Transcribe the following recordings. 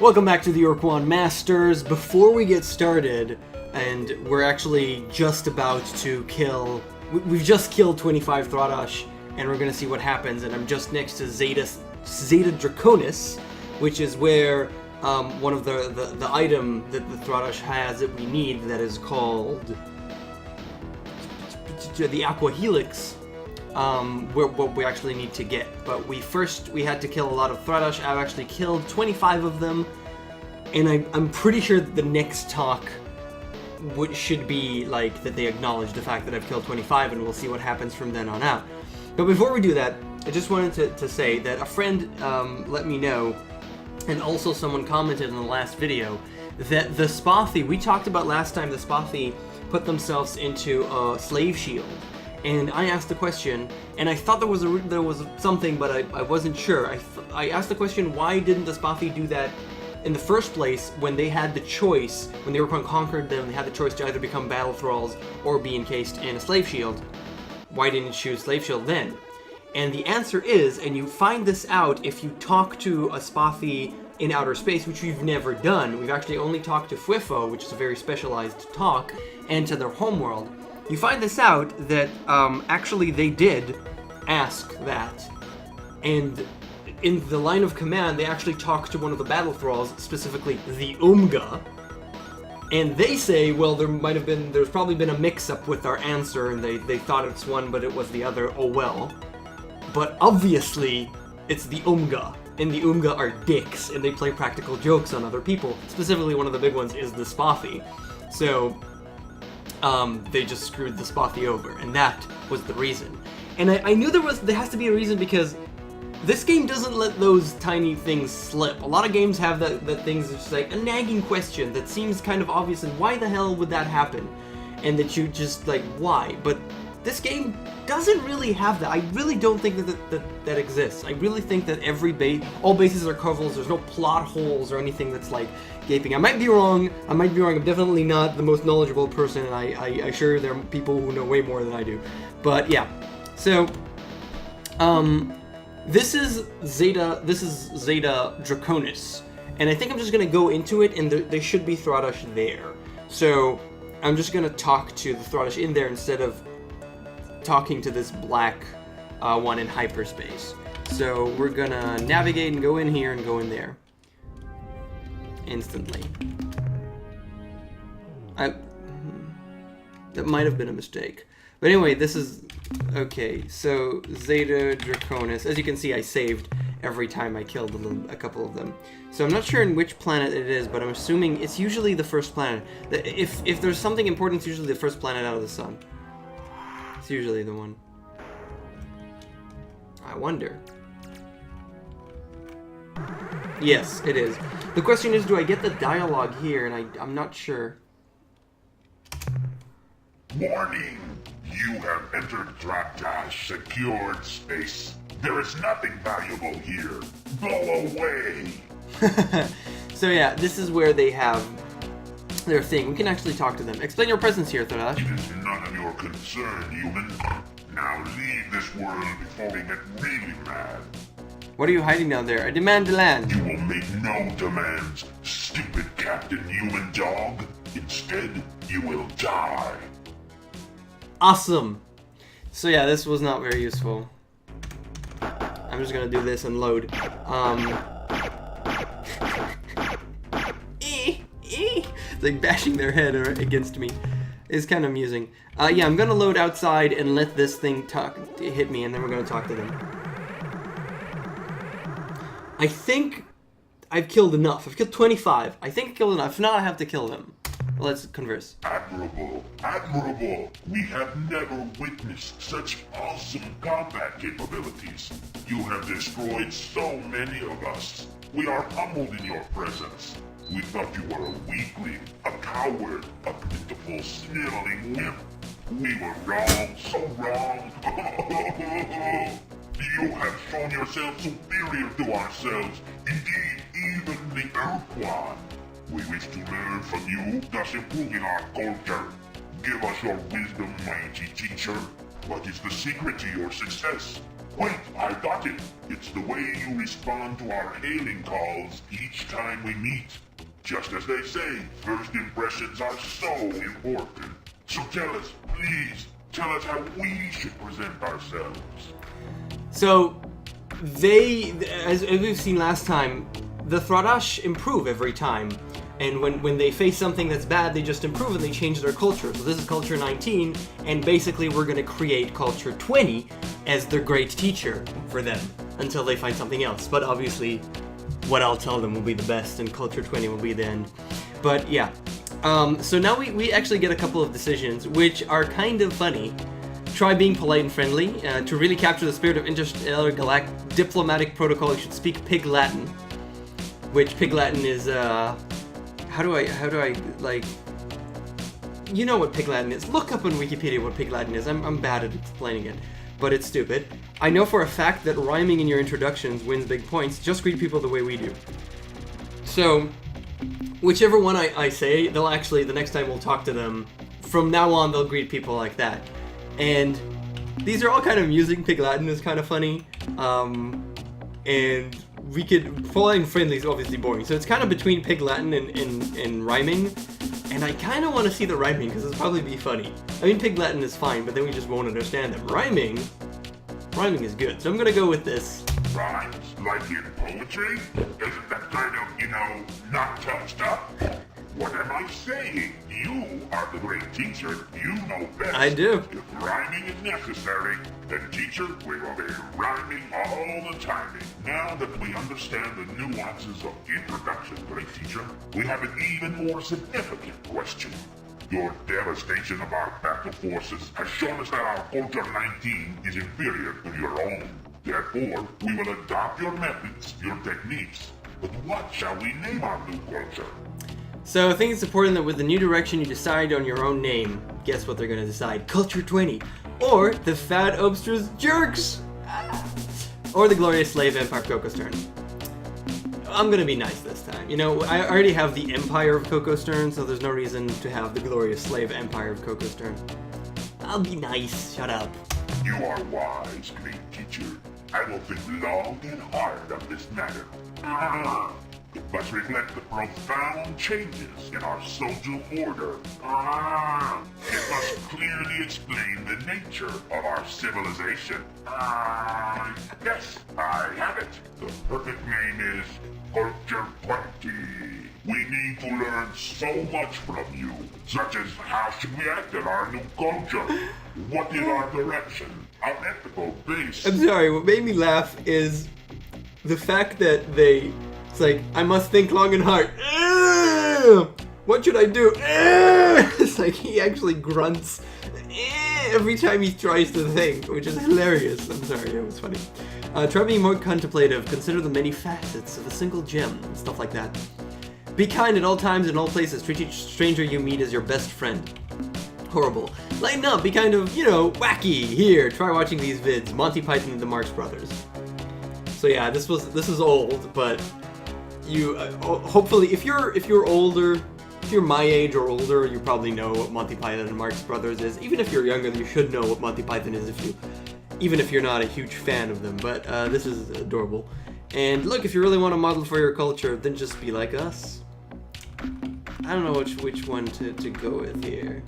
Welcome back to the Ur-Quan Masters. Before we get started, and we're actually just about to kill... We've just killed 25 Thraddash, and we're gonna see what happens, and I'm just next to Zeta Draconis, which is where one of the item that the Thraddash has that we need that is called the Aqua Helix, what we actually need to get. But we had to kill a lot of Thraddash. I've actually killed 25 of them, and I'm pretty sure that the next talk should be like that they acknowledge the fact that I've killed 25, and we'll see what happens from then on out. But before we do that, I just wanted to say that a friend let me know, and also someone commented in the last video, that the Spothy, we talked about last time, the Spothy put themselves into a slave shield. And I asked the question, and I thought there was something, but I wasn't sure. I asked the question, why didn't the Spothy do that in the first place when they had the choice, when the Ur-Quan conquered them, they had the choice to either become battle thralls or be encased in a slave shield. Why didn't you choose slave shield then? And the answer is, and you find this out if you talk to a Spothy in outer space, which we've never done. We've actually only talked to Fwifo, which is a very specialized talk, and to their homeworld. You find this out that actually they did ask that, and in the line of command they actually talked to one of the battle thralls, specifically the Umga, and they say, well, there's probably been a mix-up with our answer, and they thought it's one but it was the other, oh well. But obviously it's the Umga, and the Umga are dicks, and they play practical jokes on other people. Specifically, one of the big ones is the Spothy. So they just screwed the Spothy over, and that was the reason. And I knew there has to be a reason, because this game doesn't let those tiny things slip. A lot of games have that things just like a nagging question that seems kind of obvious, and why the hell would that happen? And that you just like, why? But this game doesn't really have that. I really don't think that exists. I really think that all bases are covered. There's no plot holes or anything that's like gaping. I might be wrong. I'm definitely not the most knowledgeable person, and I sure there are people who know way more than I do. But yeah, so this is Zeta Draconis, and I think I'm just gonna go into it, and there should be Thraddash there. So I'm just gonna talk to the Thraddash in there instead of talking to this black one in hyperspace. So we're gonna navigate and go in here and go in there instantly. That might have been a mistake. But anyway, this is... Okay, so Zeta Draconis. As you can see, I saved every time I killed a couple of them. So I'm not sure in which planet it is, but I'm assuming it's usually the first planet. If there's something important, it's usually the first planet out of the sun. It's usually the one. I wonder. Yes, it is. The question is, do I get the dialogue here? And I'm not sure. Warning! You have entered Thraddash secured space. There is nothing valuable here. Go away! So yeah, this is where they have their thing. We can actually talk to them. Explain your presence here, Thraddash. It is none of your concern, human. Now leave this world before we get really mad. What are you hiding down there? I demand to land. You will make no demands, stupid Captain Human Dog. Instead, you will die. Awesome. So yeah, this was not very useful. I'm just gonna do this and load. It's like bashing their head against me. It's kind of amusing. Yeah, I'm gonna load outside and let this thing hit me, and then we're gonna talk to them. I think I've killed enough. I've killed 25. I think I killed enough. If not, I have to kill them. Let's converse. Admirable, admirable. We have never witnessed such awesome combat capabilities. You have destroyed so many of us. We are humbled in your presence. We thought you were a weakling, a coward, a pitiful, sniveling wimp. We were wrong, so wrong. You have shown yourself superior to ourselves, indeed even the Ur-Quan. We wish to learn from you, thus improving our culture. Give us your wisdom, mighty teacher. What is the secret to your success? Wait, I got it. It's the way you respond to our hailing calls each time we meet. Just as they say, first impressions are so important. So tell us, please, tell us how we should present ourselves. So, as we've seen last time, the Thraddash improve every time. And when they face something that's bad, they just improve and they change their culture. So this is culture 19, and basically we're going to create culture 20 as their great teacher for them until they find something else. But obviously, what I'll tell them will be the best, and culture 20 will be the end. But yeah, so now we actually get a couple of decisions, which are kind of funny. Try being polite and friendly. To really capture the spirit of interstellar galactic diplomatic protocol, you should speak Pig Latin. Which Pig Latin is, how do I, like, you know what Pig Latin is. Look up on Wikipedia what Pig Latin is. I'm bad at explaining it, but it's stupid. I know for a fact that rhyming in your introductions wins big points. Just greet people the way we do. So, whichever one I say, they'll actually, the next time we'll talk to them, from now on they'll greet people like that. And these are all kind of amusing. Pig Latin is kind of funny. And we could, polite and friendly is obviously boring. So it's kind of between Pig Latin and rhyming. And I kind of want to see the rhyming because it'll probably be funny. I mean, Pig Latin is fine, but then we just won't understand them. Rhyming is good. So I'm going to go with this. Rhymes? Like in poetry? Isn't that kind of, not tough stuff? What am I saying? You are the great teacher. You know best. I do. If rhyming is necessary, then teacher, we will be rhyming all the time. Now that we understand the nuances of introduction, great teacher, we have an even more significant question. Your devastation of our battle forces has shown us that our culture 19 is inferior to your own. Therefore, we will adopt your methods, your techniques. But what shall we name our new culture? So I think it's important that with the new direction you decide on your own name. Guess what they're going to decide? Culture 20. Or the Fat Obstrous Jerks. Or the Glorious Slave Empire of KOKOStern. I'm going to be nice this time. You know, I already have the Empire of KOKOStern, so there's no reason to have the Glorious Slave Empire of KOKOStern. I'll be nice. Shut up. You are wise, great teacher. I will think long and hard on this matter. It must reflect the profound changes in our social order. It must clearly explain the nature of our civilization. Yes, I have it. The perfect name is Culture 20. We need to learn so much from you, such as how should we act in our new culture? What is our direction? Our ethical base? I'm sorry, what made me laugh is the fact that it's like, I must think long and hard. What should I do? It's like he actually grunts every time he tries to think, which is hilarious. I'm sorry, it was funny. Try being more contemplative. Consider the many facets of a single gem and stuff like that. Be kind at all times and all places. Treat each stranger you meet as your best friend. Horrible. Lighten up. Be kind of, wacky. Here, try watching these vids. Monty Python and the Marx Brothers. So yeah, this is old, but you hopefully if you're older, if you're my age or older, you probably know what Monty Python and Marx Brothers is. Even if you're younger, you should know what Monty Python is even if you're not a huge fan of them. But this is adorable. And look, if you really want to model for your culture, then just be like us. I don't know which one to go with here.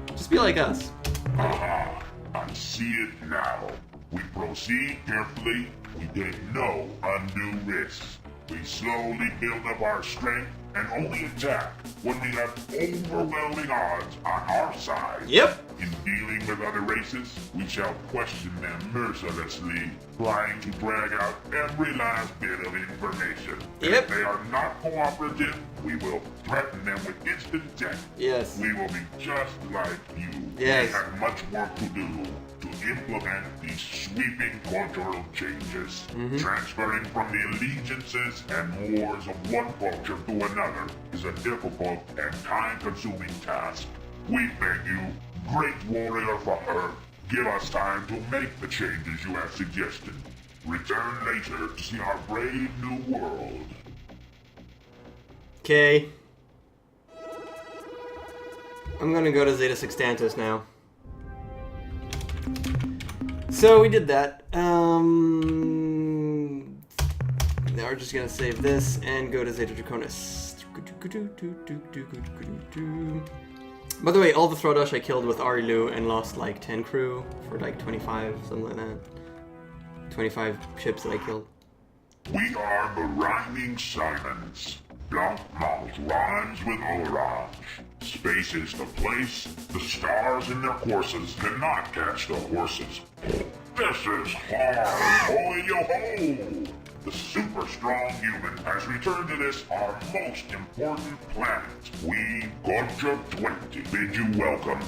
Just be like us. Aha! I see it now. We proceed carefully. We take no undue risks. We slowly build up our strength and only attack when we have overwhelming odds on our side. Yep. In dealing with other races, we shall question them mercilessly, trying to drag out every last bit of information. Yep. If they are not cooperative, we will threaten them with instant death. Yes. We will be just like you. Yes. We have much work to do to implement these sweeping cultural changes. Transferring from the allegiances and wars of one culture to another is a difficult and time-consuming task. We beg you, great warrior for her, give us time to make the changes you have suggested. Return later to see our brave new world. Okay. I'm gonna go to Zeta Sextantis now. So we did that. Now we're just gonna save this and go to Zeta Draconis. By the way, all the Thraddash I killed with Arilu and lost like 10 crew for like 25, something like that. 25 ships that I killed. We are the Rhyming Simons. Blanc Mouth rhymes with orange. Space is the place. The stars in their courses cannot catch the horses. This is hard. Ho-yo-ho! The super strong human has returned to this, our most important planet. We, Gorgia 20, bid you welcome.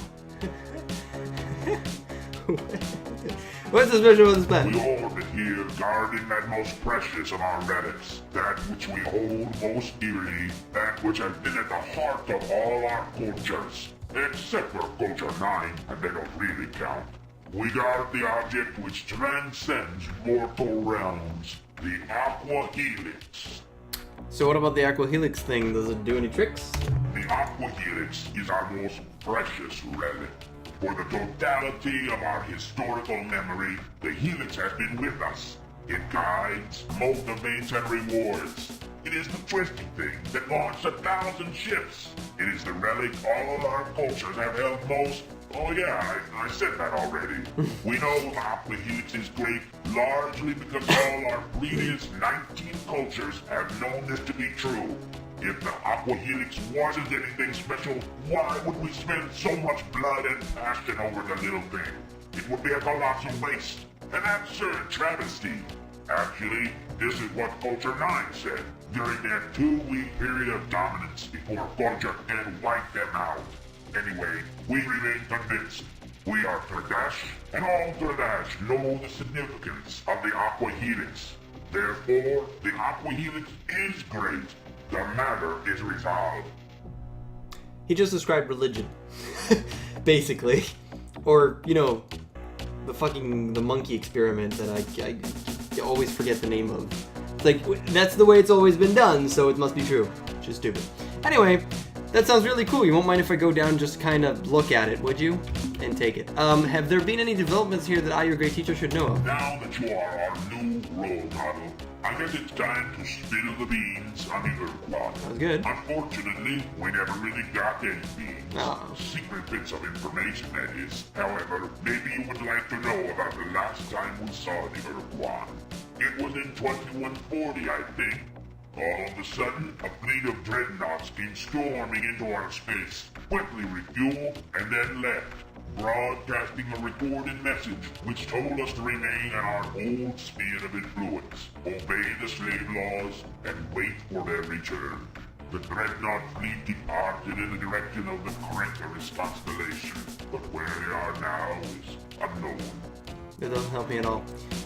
What's so special about this planet? We orbit here, guarding that most precious of our relics, that which we hold most dearly, that which has been at the heart of all our cultures, except for Culture 9, and they don't really count. We guard the object which transcends mortal realms, the Aqua Helix. So what about the Aqua Helix thing? Does it do any tricks? The Aqua Helix is our most precious relic. For the totality of our historical memory, the Helix has been with us. It guides, motivates, and rewards. It is the twisting thing that launched 1,000 ships. It is the relic all our cultures have held most. Oh yeah, I said that already. We know the Aqua Helix is great largely because all our previous 19 cultures have known this to be true. If the Aqua Helix wasn't anything special, why would we spend so much blood and passion over the little thing? It would be a colossal waste, an absurd travesty. Actually, this is what Culture 9 said during their 2-week period of dominance before Culture 10 wiped them out. Anyway, we remain convinced. We are Thraddash, and all Thraddash know the significance of the Aqua Helix. Therefore, the Aqua Helix is great. The matter is resolved. He just described religion, basically. Or, you know, the monkey experiment that I always forget the name of. It's like, that's the way it's always been done, so it must be true. Which is stupid. Anyway, that sounds really cool. You won't mind if I go down and just kind of look at it, would you? And take it. Have there been any developments here that I, your great teacher, should know of? Now that you are our new role model, I guess it's time to spill the beans on the Ur-Quan. Sounds good. Unfortunately, we never really got any beans. Oh. Secret bits of information, that is. However, maybe you would like to know about the last time we saw the Ur-Quan. It was in 2140, I think. All of a sudden, a fleet of dreadnoughts came storming into our space, quickly refueled, and then left, broadcasting a recorded message which told us to remain in our old sphere of influence, obey the slave laws, and wait for their return. The dreadnought fleet departed in the direction of the Craterous constellation, but where they are now is unknown. That doesn't help me at all.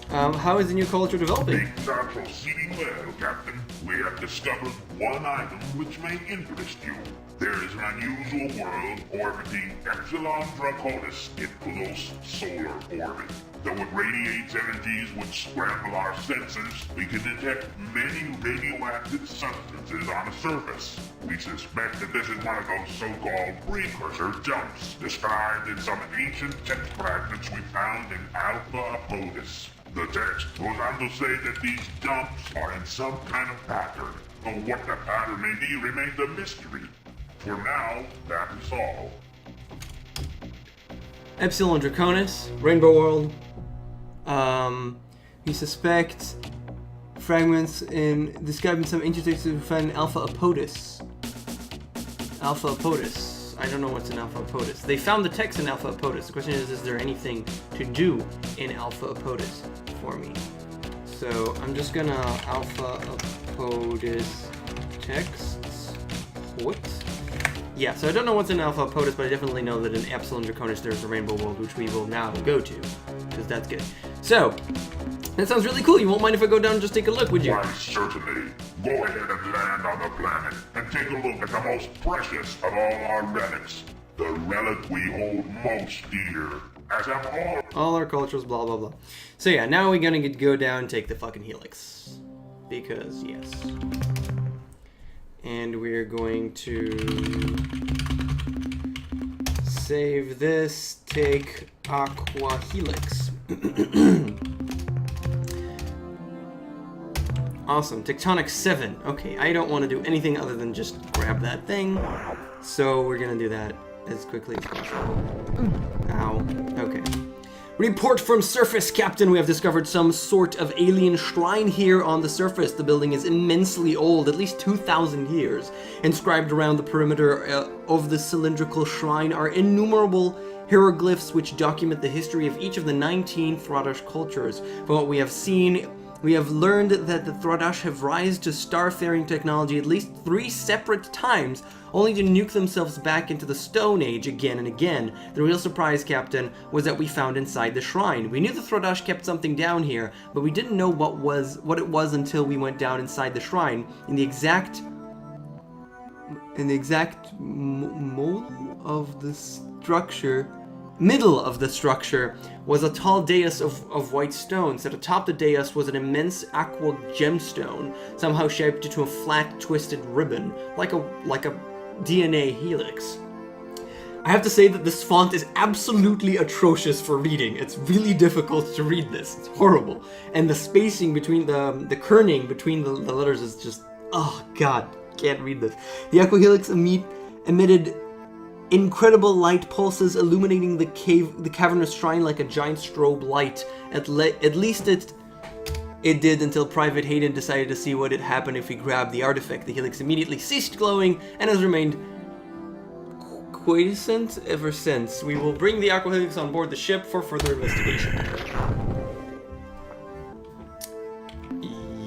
How is the new culture developing? Things are proceeding well, Captain. We have discovered one item which may interest you. There is an unusual world orbiting Zeta Draconis in close solar orbit. Though it radiates energies which scramble our senses, we can detect many radioactive substances on the surface. We suspect that this is one of those so-called precursor jumps, described in some ancient text fragments we found in Alpha Apodus. The text goes on to say that these jumps are in some kind of pattern, though what the pattern may be remains a mystery. For now, that is all. Epsilon Draconis, Rainbow World. We suspect fragments in describing some intertexts to find Alpha Apodus. Alpha Apodus. I don't know what's in Alpha Apodus. They found the text in Alpha Apodus. The question is there anything to do in Alpha Apodus for me? So I'm just gonna Alpha Apodus texts. What? Yeah, so I don't know what's in Alpha Apodus, but I definitely know that in Epsilon Draconis there's a Rainbow World, which we will now go to, because that's good. So, that sounds really cool. You won't mind if I go down and just take a look, would you? Why, certainly. Go ahead and land on the planet, and take a look at the most precious of all our relics. The relic we hold most dear, as have all our cultures, blah, blah, blah. So yeah, now we're gonna go down and take the fucking Helix. Because, yes. And we're going to save this, take Aqua Helix. Awesome. Tectonic 7. Okay, I don't want to do anything other than just grab that thing. So we're going to do that as quickly as possible. Ow. Okay. Report from surface, Captain. We have discovered some sort of alien shrine here on the surface. The building is immensely old, at least 2,000 years. Inscribed around the perimeter of the cylindrical shrine are innumerable hieroglyphs which document the history of each of the 19 Thraddash cultures. From what we have seen, we have learned that the Thraddash have risen to starfaring technology at least 3 separate times, only to nuke themselves back into the Stone Age again and again. The real surprise, Captain, was that we found inside the shrine. We knew the Thraddash kept something down here, but we didn't know what it was until we went down inside the shrine. In the exact middle of the structure was a tall dais of white stones. At atop the dais was an immense aqua gemstone, somehow shaped into a flat, twisted ribbon, like a DNA helix. I have to say that this font is absolutely atrocious for reading. It's really difficult to read this. It's horrible. And the spacing between the kerning between the letters is just, oh god, can't read this. The Aqua Helix emitted incredible light pulses illuminating the cavernous shrine like a giant strobe light. At least it did until Private Hayden decided to see what had happened if we grabbed the artifact. The helix immediately ceased glowing and has remained quiescent ever since. We will bring the Aqua Helix on board the ship for further investigation.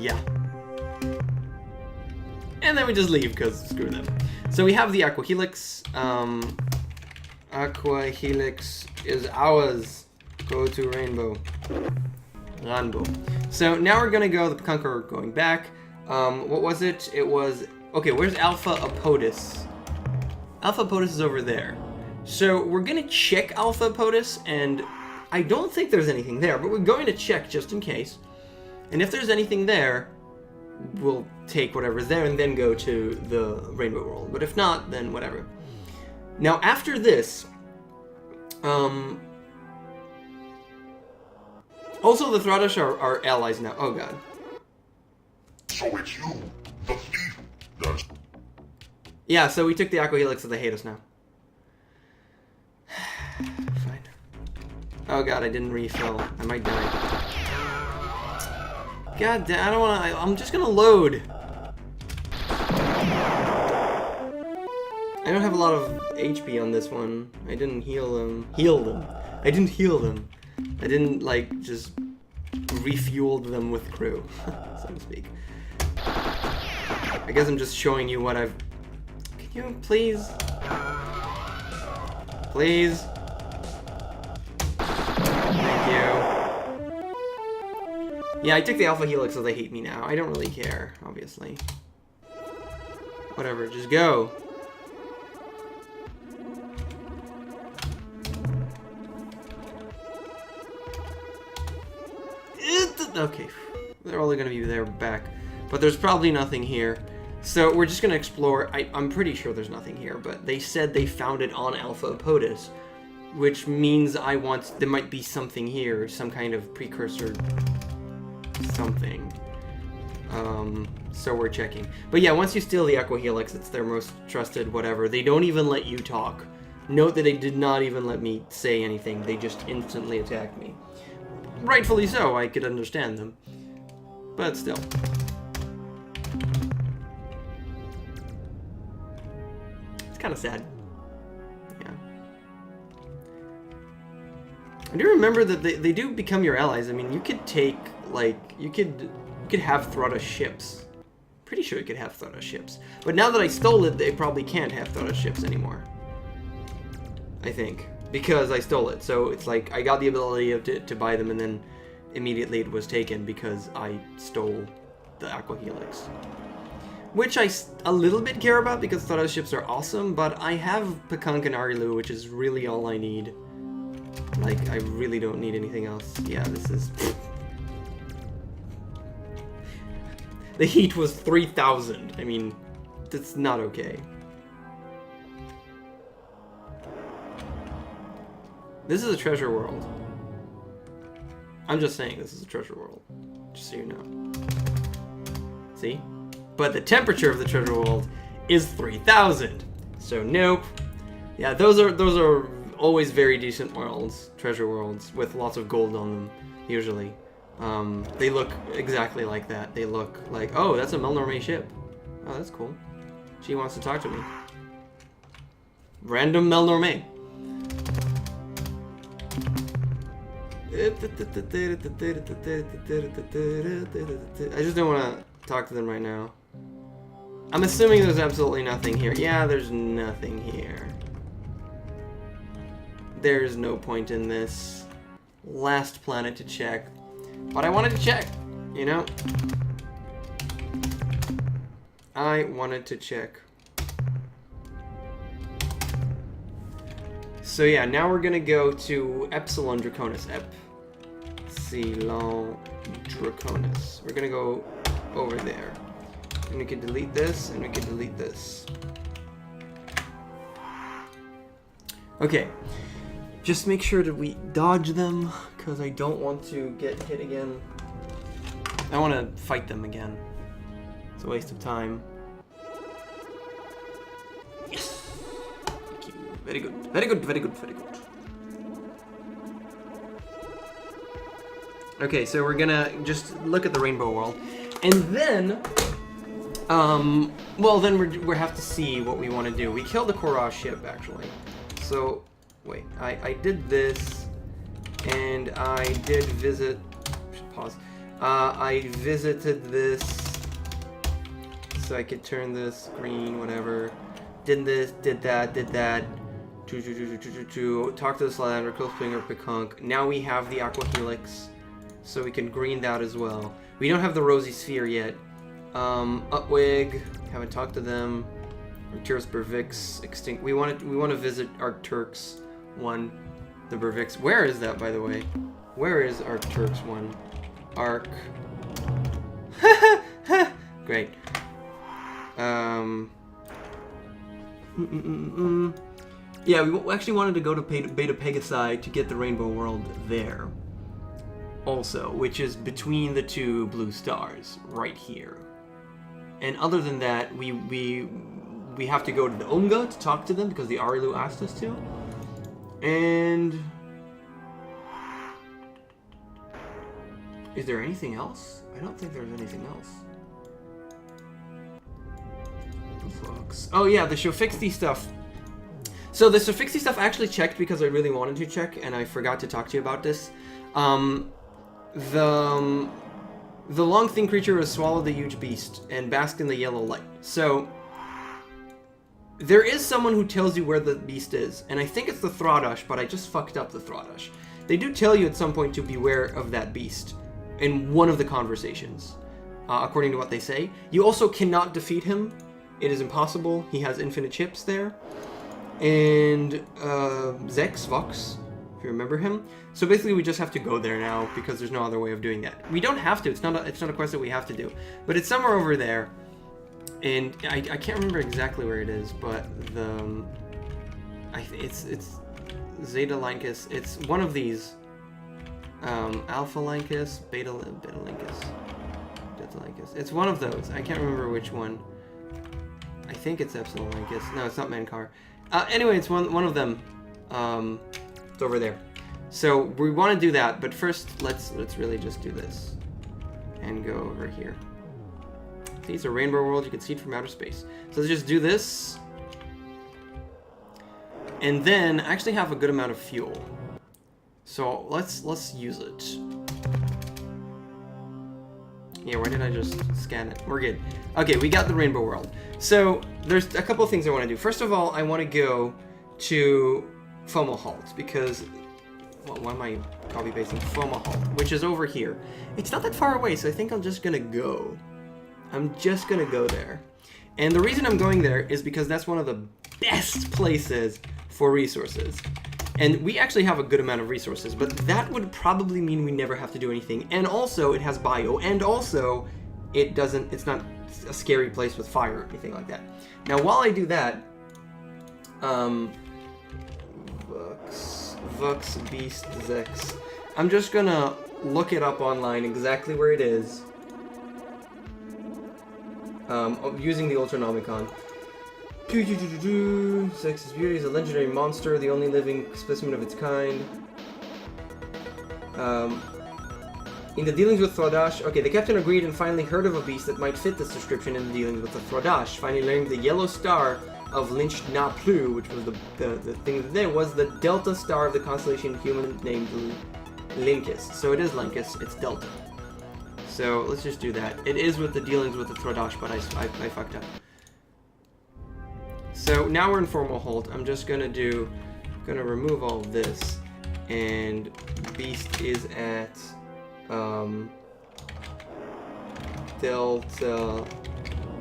Yeah. And then we just leave, because screw them. So we have the Aqua Helix. Aqua Helix is ours. Go to Rainbow. So now we're gonna go, the Conqueror going back. What was it? It was, okay, where's Alpha Apodus? Alpha Apodus is over there. So we're gonna check Alpha Apodus, and I don't think there's anything there, but we're going to check just in case. And if there's anything there, we'll take whatever's there and then go to the Rainbow World. But if not, then whatever. Now after this, also the Thraddash are allies now. Oh god. So it's you, the thief, does. Yeah, so we took the Aqua Helix, so they hate us now. Fine. Oh god, I didn't refill. I might die. God damn, I don't wanna, I'm just gonna load. I don't have a lot of HP on this one. I didn't heal them. I didn't heal them. I didn't, like, just refueled them with crew, so to speak. I guess I'm just showing you what I've... Can you please? Please? Thank you. Yeah, I took the Alpha Helix, so they hate me now. I don't really care, obviously. Whatever, just go. Okay, they're only gonna be there back, but there's probably nothing here. So we're just gonna explore. I'm pretty sure there's nothing here, but they said they found it on Alpha Apodus, which means there might be something here, some kind of precursor something. So we're checking. But yeah, once you steal the Aqua Helix, it's their most trusted whatever. They don't even let you talk. Note that they did not even let me say anything. They just instantly attacked me. Rightfully so, I could understand them. But still. It's kind of sad. Yeah. I do remember that they do become your allies. I mean, you could take, like, you could have Thraddash ships. Pretty sure you could have Thraddash ships. But now that I stole it, they probably can't have Thraddash ships anymore. I think. Because I stole it. So it's like, I got the ability to buy them, and then immediately it was taken because I stole the Aqua Helix. Which I a little bit care about, because Thraddash ships are awesome, but I have Pekank and Arilu, which is really all I need. Like, I really don't need anything else. Yeah, this is... The heat was 3,000. I mean, that's not okay. This is a treasure world. I'm just saying this is a treasure world. Just so you know. See? But the temperature of the treasure world is 3,000. So nope. Yeah, those are always very decent worlds, treasure worlds, with lots of gold on them, usually. They look exactly like that. They look like, oh, that's a Melnorme ship. Oh, that's cool. She wants to talk to me. Random Melnorme. I just don't want to talk to them right now. I'm assuming there's absolutely nothing here. Yeah, there's nothing here. There's no point in this. Last planet to check. But I wanted to check, you know? I wanted to check. So yeah, now we're gonna go to Epsilon Draconis. Epsilon Draconis. We're gonna go over there. And we can delete this, and we can delete this. Okay. Just make sure that we dodge them, because I don't want to get hit again. I want to fight them again. It's a waste of time. Yes! Thank you. Very good. Very good, very good, very good. Okay, so we're gonna just look at the rainbow world. And then, well, then we have to see what we want to do. We killed the Korra ship, actually. So, wait, I did this, and I did visit, should pause. I visited this, so I could turn this green, whatever. Did this, did that, talk to the Slander, Close Finger, Picunk. Now we have the Aqua Helix, so we can green that as well. We don't have the Rosy Sphere yet. Upwig, haven't talked to them. Arcturus Burvix, Extinct. We want to visit Arcturus 1, the Burvix. Where is that, by the way? Where is Arcturus 1? Arc. Great. Yeah, we actually wanted to go to Beta Pegasi to get the Rainbow World there. Also, which is between the two blue stars, right here. And other than that, we have to go to the Omega to talk to them because the Arilu asked us to. And is there anything else? I don't think there's anything else. VUX. Oh yeah, the Shofixti stuff. So the Shofixti stuff I actually checked because I really wanted to check, and I forgot to talk to you about this. The long thin creature has swallowed the huge beast and basked in the yellow light. So there is someone who tells you where the beast is, and I think it's the Thraddash, but I just fucked up the Thraddash. They do tell you at some point to beware of that beast in one of the conversations, according to what they say. You also cannot defeat him. It is impossible. He has infinite chips there. And ZEX, VUX, if you remember him. So basically we just have to go there now because there's no other way of doing that. We don't have to. It's not a quest that we have to do. But it's somewhere over there. And I can't remember exactly where it is, but it's Zeta Lyncus. It's one of these. Alpha Lyncus, Beta Lyncus, Delta Lyncus. It's one of those. I can't remember which one. I think it's Epsilon Lyncus. No, it's not Mankar. Anyway, it's one of them. It's over there. So we want to do that, but first let's really just do this and go over here. These are Rainbow World. You can see it from outer space. So let's just do this, and then I actually have a good amount of fuel. So let's use it. Yeah, where did I just scan it? We're good. Okay, we got the Rainbow World. So there's a couple of things I want to do. First of all, I want to go to Fomalhaut because, well, why am I copy pasting Fomalhaut, which is over here. It's not that far away, so I think I'm just gonna go. I'm just gonna go there. And the reason I'm going there is because that's one of the best places for resources. And we actually have a good amount of resources, but that would probably mean we never have to do anything. And also, it has bio, and also, it's not a scary place with fire or anything like that. Now, while I do that, VUX Beast ZEX. I'm just gonna look it up online exactly where it is. using the Ultranomicon. Zex's beauty is a legendary monster, the only living specimen of its kind. In the dealings with Thraddash, okay, the captain agreed and finally heard of a beast that might fit this description in the dealings with the Thraddash. Finally learning the yellow star of Lynch Na Plu, which was the thing that there was the delta star of the constellation human named Lincus. So it is Lincus, it's delta. So let's just do that. It is with the dealings with the Thraddash, but I fucked up. So now we're in formal halt. I'm just gonna remove all of this, and Beast is at Delta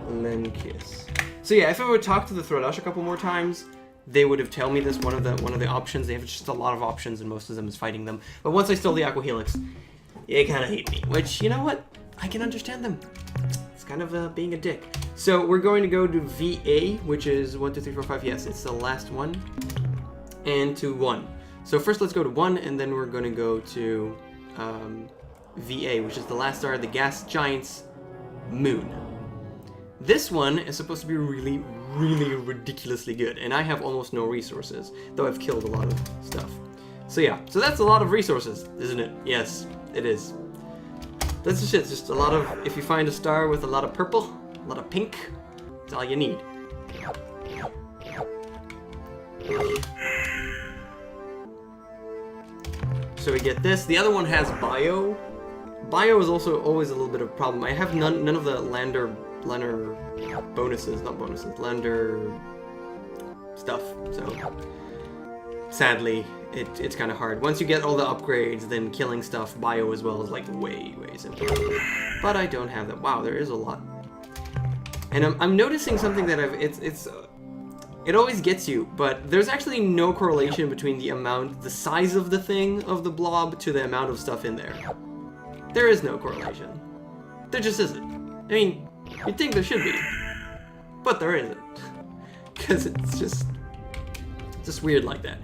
Lincus. So yeah, if I would talk to the Thraddash a couple more times, they would have told me this. One of the options. They have just a lot of options, and most of them is fighting them. But once I stole the Aqua Helix, they kind of hate me. Which, you know what? I can understand them. It's kind of being a dick. So we're going to go to VA, which is 1, 2, 3, 4, 5. Yes, it's the last one, and to 1. So first, let's go to 1, and then we're going to go to VA, which is the last star of the gas giant's moon. This one is supposed to be really, really ridiculously good, and I have almost no resources, though I've killed a lot of stuff. So yeah, so that's a lot of resources, isn't it? Yes, it is. That's just it, it's just a lot of, if you find a star with a lot of purple, a lot of pink, that's all you need. So we get this. The other one has bio. Bio is also always a little bit of a problem. I have none of the lander bonuses, not bonuses, lander stuff. So sadly, it's kind of hard. Once you get all the upgrades, then killing stuff bio as well is like way simpler. But I don't have that. Wow, there is a lot. And I'm noticing something that it always gets you, but there's actually no correlation between the size of the thing, of the blob, to the amount of stuff in there. There is no correlation. There just isn't. I mean, you'd think there should be, but there isn't. Because it's just weird like that.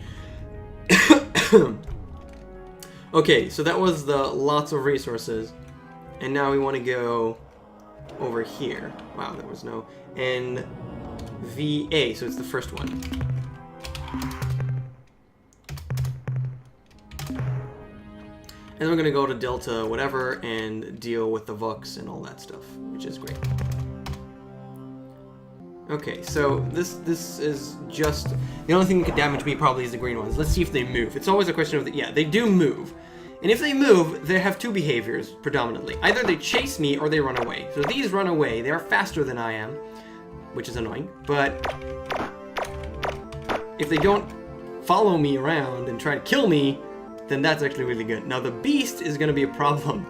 Okay, so that was the lots of resources, and now we want to go over here. Wow, there was no... And VA, so it's the first one. And we're going to go to Delta whatever and deal with the VUX and all that stuff, which is great. Okay, so this is just... The only thing that could damage me probably is the green ones. Let's see if they move. It's always a question of... Yeah, they do move. And if they move, they have two behaviors, predominantly. Either they chase me or they run away. So these run away. They are faster than I am, which is annoying. But if they don't follow me around and try to kill me, then that's actually really good. Now, the Beast is going to be a problem.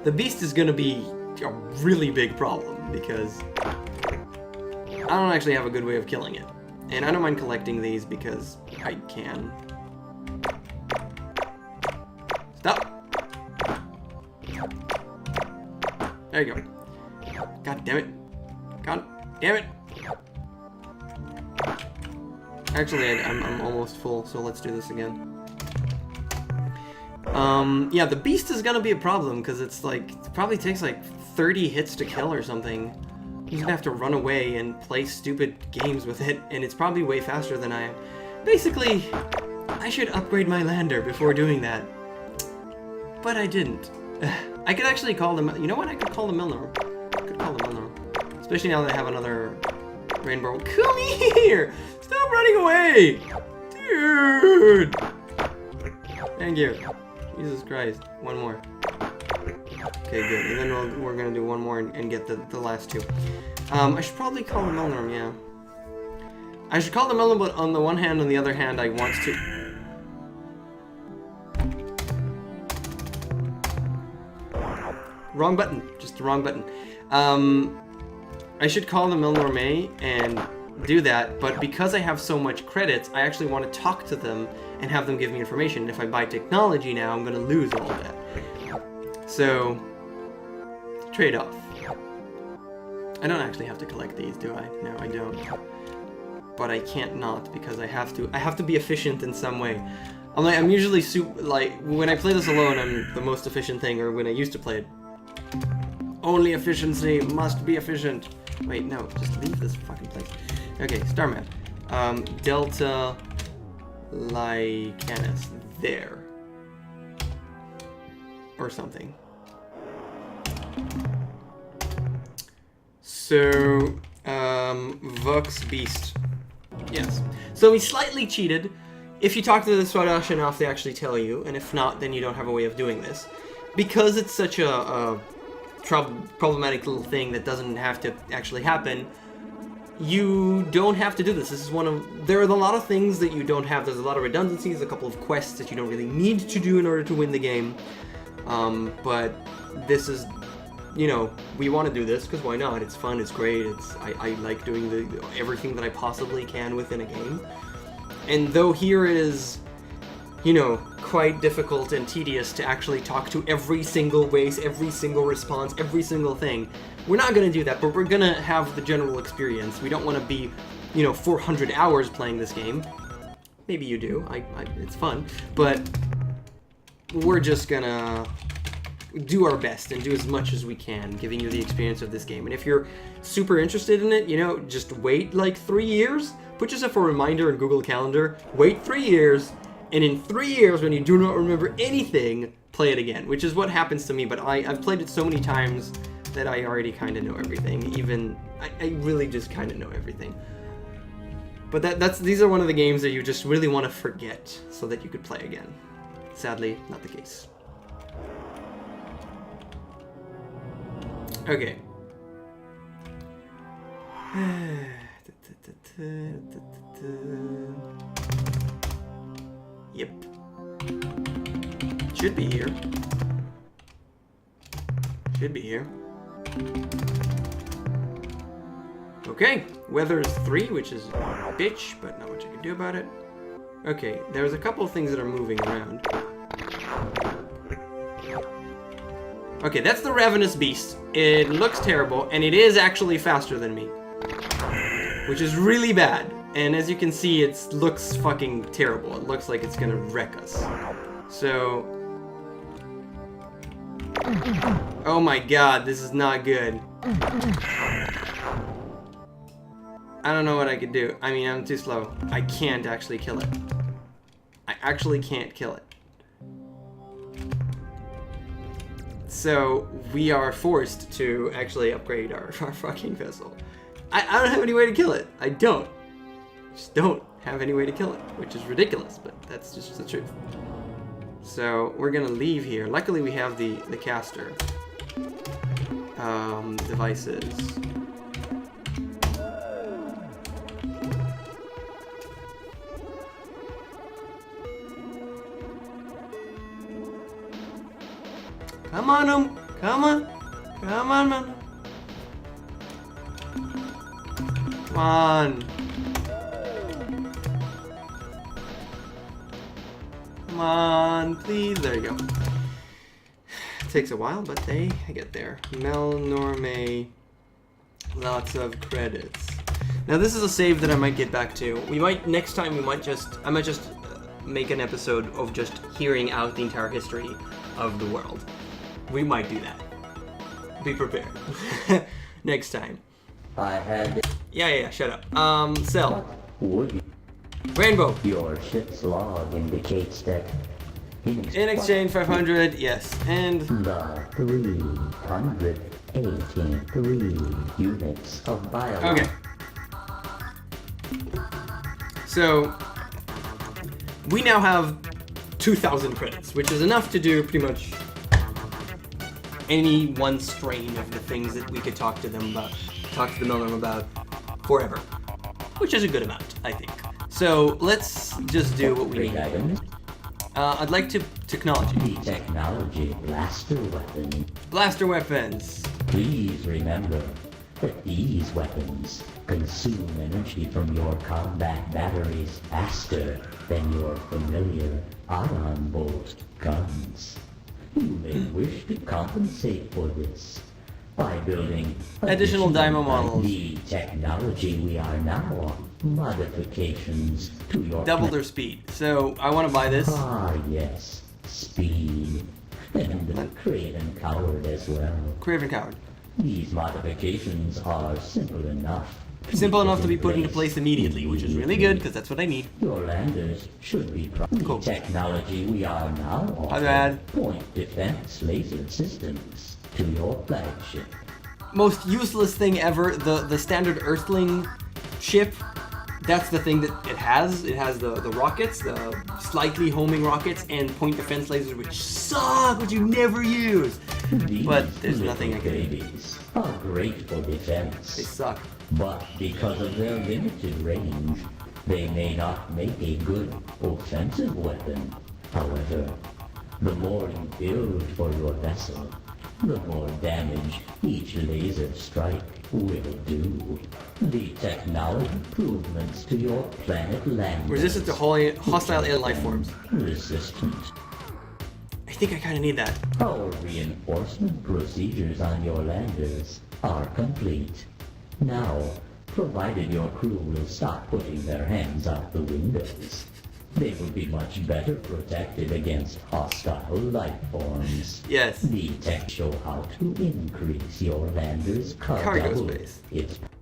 The Beast is going to be a really big problem, because I don't actually have a good way of killing it. And I don't mind collecting these because I can. Stop! There you go. God damn it. God damn it! Actually, I'm almost full, so let's do this again. Yeah, the Beast is gonna be a problem, because it's like, it probably takes like 30 hits to kill or something. He's gonna have to run away and play stupid games with it, and it's probably way faster than I am. Basically, I should upgrade my lander before doing that. But I didn't. I could actually call them, you know what, I could call the Melnorme. I could call the Melnorme. Especially now that I have another rainbow. Come here! Stop running away! Dude! Thank you. Jesus Christ. One more. Okay, good. And then we're gonna do one more and get the last two. I should probably call the Melnorme, yeah. I should call the Melnorme, but on the one hand, on the other hand, I want to... Wrong button. Just the wrong button. I should call the Melnorme and do that, but because I have so much credits, I actually want to talk to them and have them give me information. And if I buy technology now, I'm going to lose all of that. So, trade-off. I don't actually have to collect these, do I? No, I don't. But I can't not, because I have to be efficient in some way. I'm usually when I play this alone, I'm the most efficient thing, or when I used to play it. Only efficiency must be efficient. Wait, no, just leave this fucking place. Okay, star map. Delta Lycanus. There. Or something. So, VUX Beast. Yes. So we slightly cheated. If you talk to the Thraddash enough, they actually tell you, and if not, then you don't have a way of doing this. Because it's such a problematic little thing that doesn't have to actually happen, you don't have to do this. This is one of... There are a lot of things that you don't have. There's a lot of redundancies, a couple of quests that you don't really need to do in order to win the game. But this is... You know, we want to do this because why not? It's fun, it's great, I like doing everything that I possibly can within a game. And though here it is, you know, quite difficult and tedious to actually talk to every single race, every single response, every single thing, we're not going to do that, but we're going to have the general experience. We don't want to be, you know, 400 hours playing this game. Maybe you do, it's fun, but we're just gonna do our best and do as much as we can, giving you the experience of this game. And if you're super interested in it, you know, just wait like 3 years, put yourself a reminder in Google Calendar, wait 3 years, and in 3 years, when you do not remember anything, play it again, which is what happens to me. But I've played it so many times that I already kind of know everything. Even, I really just kind of know everything. But these are one of the games that you just really want to forget so that you could play again. Sadly, not the case. Okay. Yep. Should be here. Should be here. Okay. Weather is 3, which is a bitch, but not much I can do about it. Okay, there's a couple of things that are moving around. Okay, that's the Ravenous Beast. It looks terrible, and it is actually faster than me. Which is really bad. And as you can see, it looks fucking terrible. It looks like it's gonna wreck us. So... Oh my god, this is not good. I don't know what I could do. I mean, I'm too slow. I can't actually kill it. I actually can't kill it. So we are forced to actually upgrade our fucking vessel. I don't have any way to kill it. I don't. Just don't have any way to kill it, which is ridiculous, but that's just the truth. So we're gonna leave here. Luckily we have the caster devices. Come on, come on, come on, man. Come on. Come on, please. There you go. It takes a while, but they get there. Melnorme. Lots of credits. Now this is a save that I might get back to. We might next time. I might just make an episode of just hearing out the entire history of the world. We might do that. Be prepared. Next time. I had... Yeah, shut up. Sell. Would Rainbow. your ship's log indicates that... In exchange, 500, yes. And... The 383 units of bio... Okay. So... We now have 2,000 credits, which is enough to do pretty much... any one strain of the things that we could talk to them about, talk to the Melnorme about forever, which is a good amount, I think. So let's just do what we need. I'd like to technology. The technology blaster weapon. Blaster weapons. Please remember that these weapons consume energy from your combat batteries faster than your familiar ion bolt guns. You may wish to compensate for this by building additional Dymo models. The technology we are now on. Modifications to your... Double their speed. So I want to buy this. Ah, yes. Speed. And Craven Coward as well. Craven Coward. These modifications are simple enough. Simple enough to be put into place immediately, which is really good, because that's what I need. Your landers should be Cool. The technology we are now Hi, Dad. offering point defense laser systems to your flagship. Most useless thing ever, the standard Earthling ship. That's the thing that it has. It has the rockets, the slightly homing rockets, and point defense lasers, which suck, which you never use. These But there's little nothing I can do. babies are great for They defense, suck. but because of their limited range, they may not make a good offensive weapon. However, the more you build for your vessel, the more damage each laser strike will do. The technology improvements to your planet landers. Resistant to hostile alien life forms. Resistant. I think I kind of need that. Our reinforcement procedures on your landers are complete. Now, provided your crew will stop putting their hands out the windows, they will be much better protected against hostile life forms. Yes. The tech show how to increase your lander's Cargo space.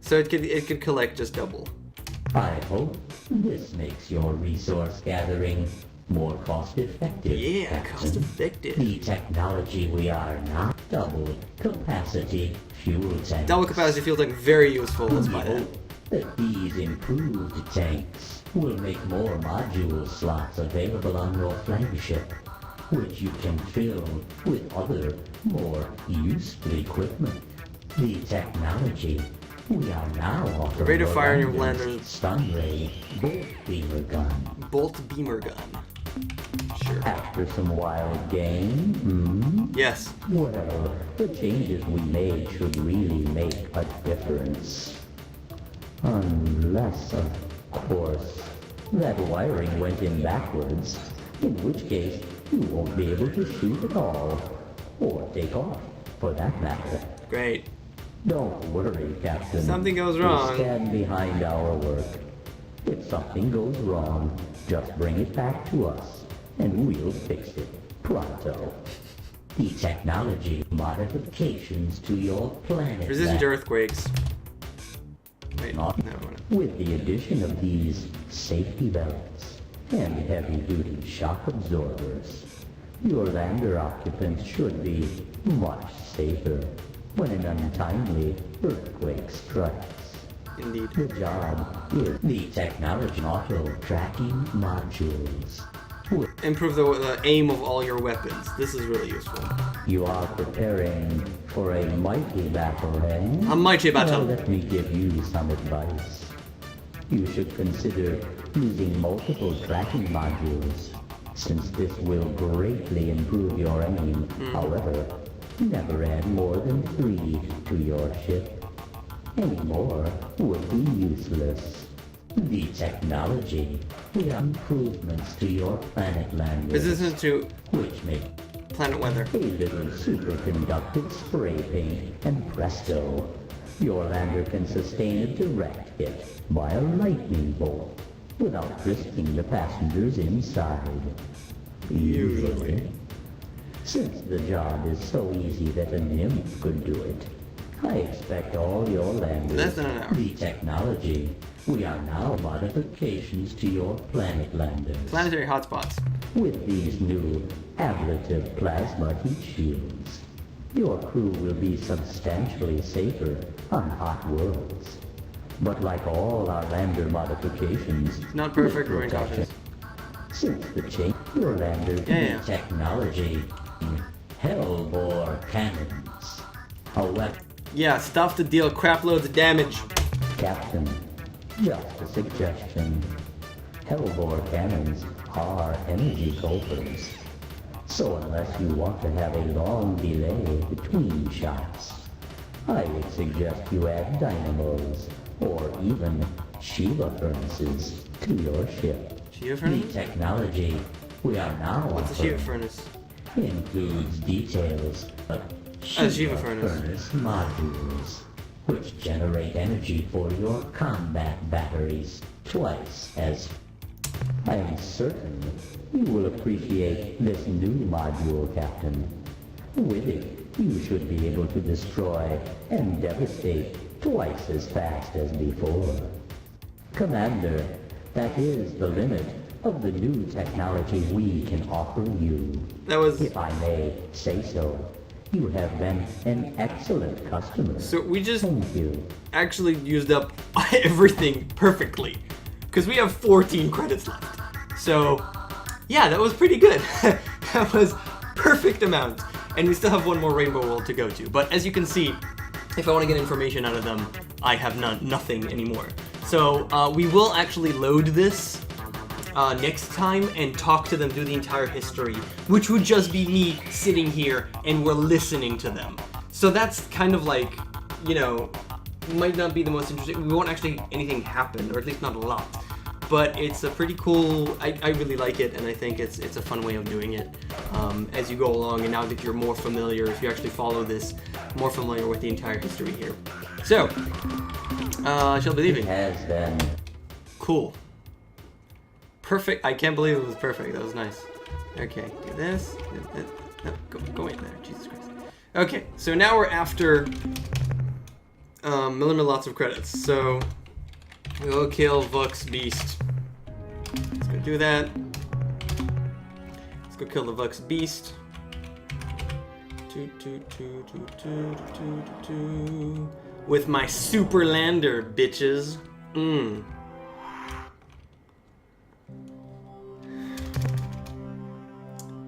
So it could collect just double. I hope this makes your resource gathering more cost effective. Yeah, Captain. cost effective. The technology we are now double capacity fuel tanks. Double capacity feels like very useful. Let's buy that. That these improved tanks will make more module slots available on your flagship, which you can fill with other, more useful equipment. The technology we are now offering Rate of your fire in your landers landers. stun ray bolt beamer gun. Bolt beamer gun. Sure. After some wild game, Yes. well, the changes we made should really make a difference. Unless, of course, that wiring went in backwards, in which case you won't be able to shoot at all, or take off, for that matter. Great. Don't worry, Captain. Something goes We'll wrong. stand behind our work. If something goes wrong, just bring it back to us, and we'll fix it pronto. The technology modifications to your planet. Resistant to earthquakes. Wait, no, Not never mind. with the addition of these safety belts and heavy-duty shock absorbers, your lander occupants should be much safer when an untimely earthquake strikes. Indeed. The job is the technology auto-tracking modules. Improve the aim of all your weapons. This is really useful. You are preparing for a mighty battle, eh? A mighty battle. Well, let me give you some advice. You should consider using multiple tracking modules, since this will greatly improve your aim. However, never add more than 3 to your ship. Any more would be useless. The technology, the improvements to your planet landers, Resistant to which make planet weather. a little superconductive spray paint, and presto, your lander can sustain a direct hit by a lightning bolt without risking the passengers inside. Usually. Since the job is so easy that a nymph could do it, I expect all your landers, Less than an hour. the technology, we are now modifications to your planet landers. Planetary hotspots. With these new ablative plasma heat shields, your crew will be substantially safer on hot worlds. But like all our lander modifications, Not perfect, with we're protection, incautious. since the change your lander Yeah. technology, Hellbore cannons, a weapon. Yeah, stuff to deal crap loads of damage. Captain, just a suggestion. Hellbore cannons are energy gulpers. So unless you want to have a long delay between shots, I would suggest you add dynamos or even Shiva furnaces to your ship. Shiva The furnace? technology we are now What's a Shiva offering furnace? includes details of Shiva furnace. modules, which generate energy for your combat batteries twice as. I am certain you will appreciate this new module, Captain. With it, you should be able to destroy and devastate twice as fast as before. Commander, that is the limit of the new technology we can offer you. That was... If I may say so, you have been an excellent customer. So we just Thank you. actually used up everything perfectly. Because we have 14 credits left. So, yeah, that was pretty good. That was perfect amount. And we still have one more Rainbow World to go to. But as you can see, if I want to get information out of them, I have nothing anymore. So we will actually load this next time and talk to them, do the entire history, which would just be me sitting here and we're listening to them. So that's kind of like, you know, might not be the most interesting. We won't actually anything happen, or at least not a lot. But it's a pretty cool, I really like it, and I think it's a fun way of doing it as you go along, and now that you're more familiar, if you actually follow this, more familiar with the entire history here. So, shall be leaving. Has been. Cool. Perfect. I can't believe it was perfect. That was nice. Okay, do this. No, go in there. Jesus Christ. Okay, so now we're after Melnorme lots of credits. So we'll kill VUX Beast. Let's go do that. Let's go kill the VUX Beast. With my super lander, bitches.